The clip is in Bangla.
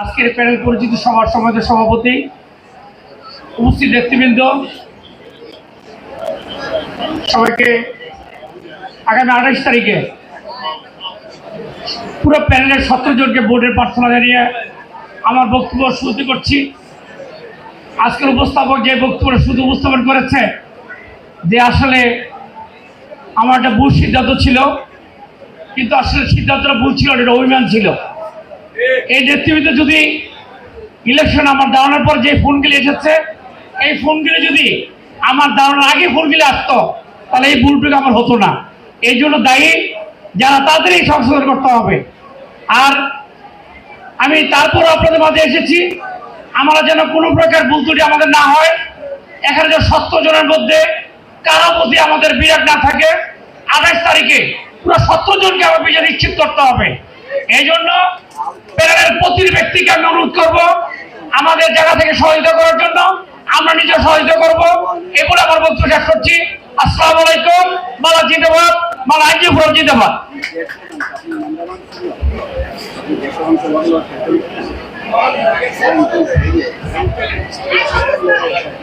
আজকের প্যানেল পরিচিত সভার সমাজের সভাপতি, উপস্থিত নেতৃবৃন্দ, সবাইকে আগামী 28 তারিখে পুরো প্যানেলের 17 জনকে ভোটের প্রার্থনা জানিয়ে আমার বক্তব্য শুরু করছি। আজকের উপস্থাপক যে বক্তব্য শুধু উপস্থাপন করেছে যে আসলে আমার একটা ভুল সিদ্ধান্ত ছিল, কিন্তু আসলে সিদ্ধান্তটা ভুল ছিল, এটা অভিমান ছিল। এই নেতৃবৃন্দ যদি ইলেকশন আমার দাঁড়ানোর পর যে ফোনগুলি এসেছে, এই ফোনগুলি যদি আমার দাঁড়ানোর আগে ফোনগুলি আসতো, তাহলে এই ভুলটুকু আমার হতো না। এই জন্য দায়ী যারা, তাদেরই সংশোধন করতে হবে। আর আমি তারপর আপনাদের মাঝে এসেছি, আমরা যেন কোনো প্রকার ভুল ত্রুটি আমাদের না হয়। এখানে যে 17 জনের মধ্যে কারো প্রতি আমাদের বিরাট না থাকে। 28 তারিখে পুরো 17 জনকে আমার বিজয় নিশ্চিত করতে হবে। এই জন্য প্যানেলের প্রতিটি ব্যক্তিকে আমি অনুরোধ করবো আমাদের জায়গা থেকে সহযোগিতা করার জন্য। আমরা নিজে সহযোগিতা করবো, এগুলো আমার বক্তব্য শেষ করছি। আসসালামু আলাইকুম। মালা জিন্দাবাদ, মালা আইজি ফোরাম জিন্দাবাদ।